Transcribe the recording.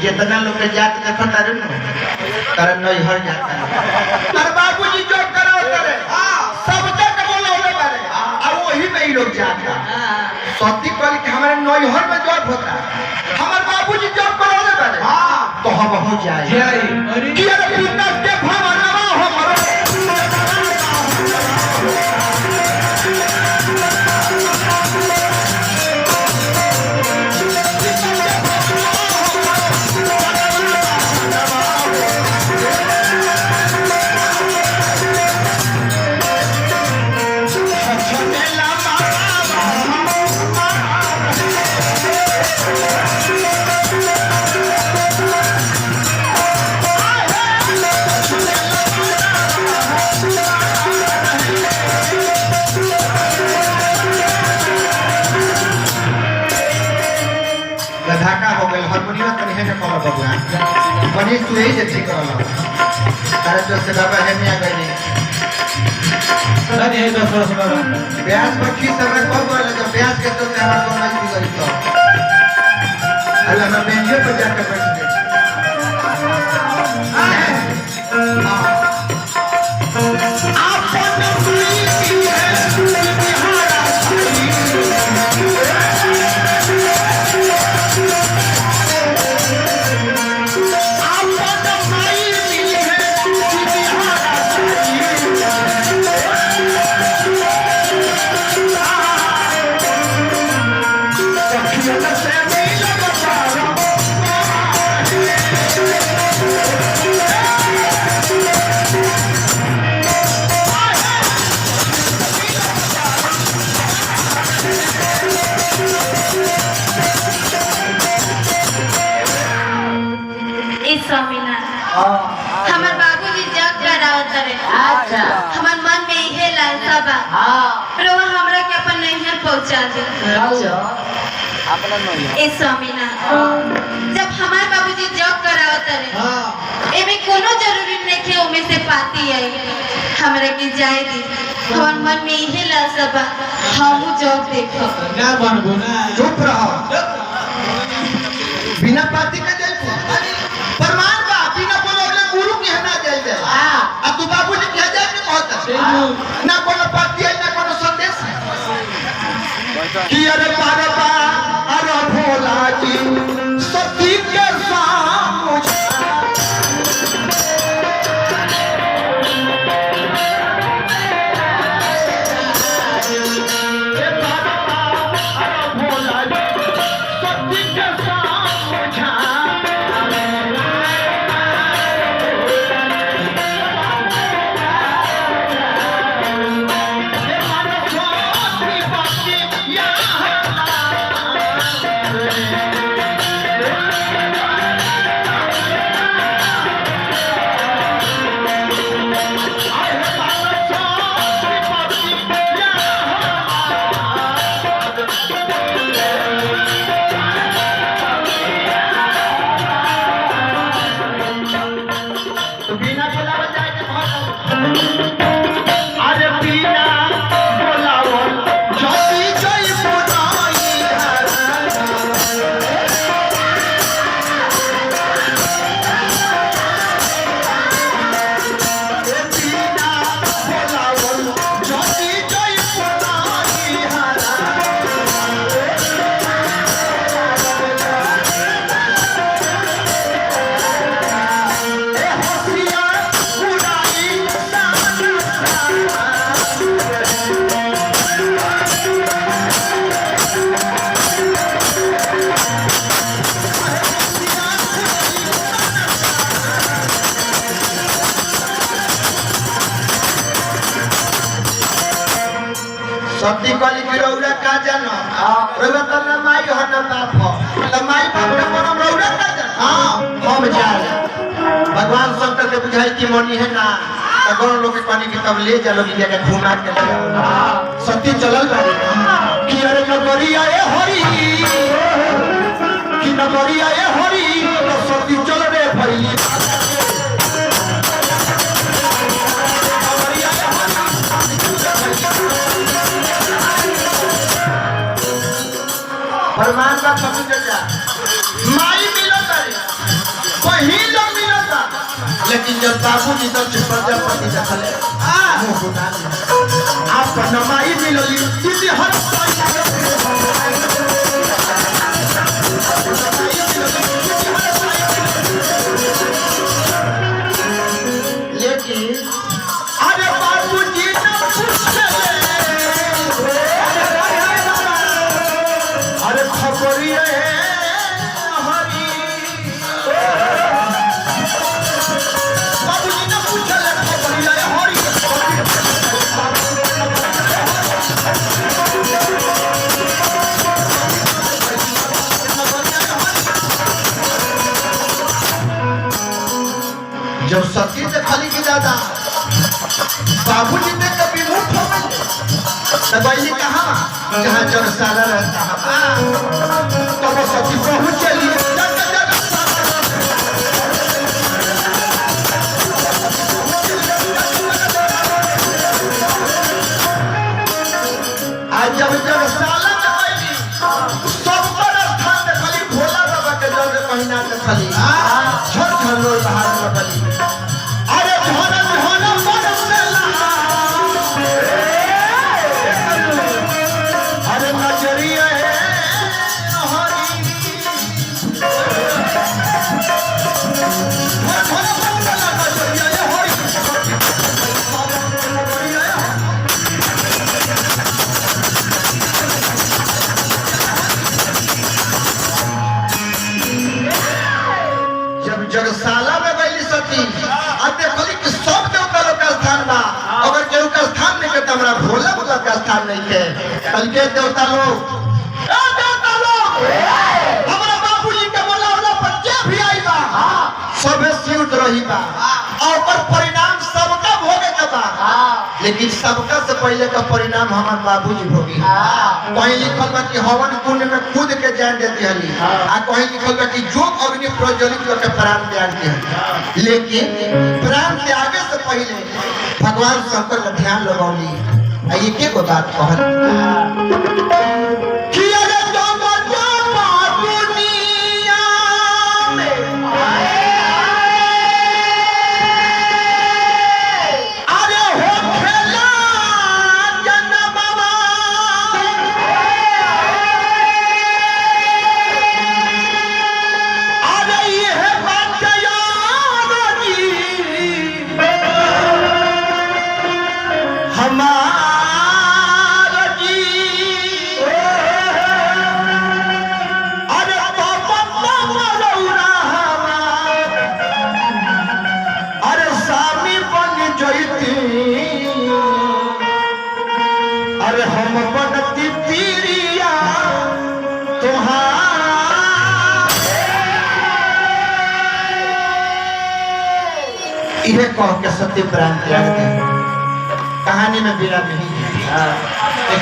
जितना लोग के जात देखो तारे न तारे नहीं हर जाता तार बाबूजी जो करो करे सब जग बोलौले बारे और वही में ही लोग जाता सती कल के हमारे नहीं हर में जॉब होता हमारे बाबूजी जॉब करोले बारे तो हम हो जाए कि अरे पिता के भवनवा हमरो ढाका हो गए हारमोनियम तनी है कॉल बबुआ बनी तू ही जे ठीक करला तारे जो से बाबा है मिया गई नहीं है तो थोड़ा सा ब्याज बखी समय कब बोले जब ब्याज के तो हमारा को नहीं गई तो अल्लाह मैं बेंचे पर जाकर बैठ गए हमार बाबूजी जग करावत रहे अच्छा हमार मन में इहे लालसा बा रो हमरा के अपन नहीं पहुंचा दे अच्छा अपना नहीं ए स्वामीना जब हमार बाबूजी जग करावत रहे एमे कोनो जरूरी नहीं के ओमे से पाती आई हमरा के जाए दी हमार मन में इहे लालसा बा हम जग देखो ना बनबो ना चुप रहो बिना पाती के जाई प्रमाण बा बिना बोलले गुरु के ना जाई जाए आ तू बाबूजी के जाए के कहता ना कोनो पाती है ना कोनो संदेश कि अरे पारबा अरे भोला जी सती के सामने सती कली के रौरा का जानो रौरा त ना माई हो ना बाप हो त माई बाप के कोनो रौरा का जानो हम जान भगवान शंकर के बुझाई की मनी है ना त कोनो लोग के पानी के तब ले चलो की जगह घुमा के ले सती चलल बाड़ी कि अरे नगरिया ए हरी कि नगरिया ए हरी तो सती चल रे भई प्रमाण का समझ जा माई मिलो करे ही लोग मिलता लेकिन जब बाबूजी तब प्रजापति देखले मुंह बुना आप नमाई मिलली दीदी हर लेकिन अरे बाबूजी न पूछले अरे खबरी हरी बाबूजी न पूछले खबरी हरी जब सती से खाली की दादा बाबूजी ने कभी मुंह खोल तब बैली कहा जहाँ जगसाला रहता है तब सती पहुंच चली आज जब जगसाला में बैली सबकर स्थान में खाली भोला बाबा के जग महीना के खाली झर झर लोग बाहर में बली अरे झर झर बरसेला अरे नजरिया हरी जब जगसाला में बैली सती अब देखली कि सब देवता लोग का स्थान बा अगर केहू का स्थान नहीं के हमरा भोला बाबा का स्थान नहीं के कल के देवता लोग हमरा बाबूजी के बोला पर जे भी आई बा सबे सिउत रही बा और ओकर परिणाम सबका भोगे के बा लेकिन सबका से पहले का परिणाम हमार बाबूजी भोगी कहीं लिखल बा कि हवन कुंड में कूद के जान देती हली आ कहीं लिखल बा कि जो अग्नि प्रज्वलित करके प्राण त्याग दिया लेकिन प्राण त्यागे से पहले भगवान शंकर का ध्यान लगौली आ ये के को बात कहल कि अरे दुनिया में अरे हो खेला जनमवा अरे ये बात याद जी हमारा जी अरे बाबा मरौरा अरे सामी बन जैती अरे हम बनती तीरिया तुहार इहे कह के सत्य प्राण त्याग दे कहानी में विराम नहीं है।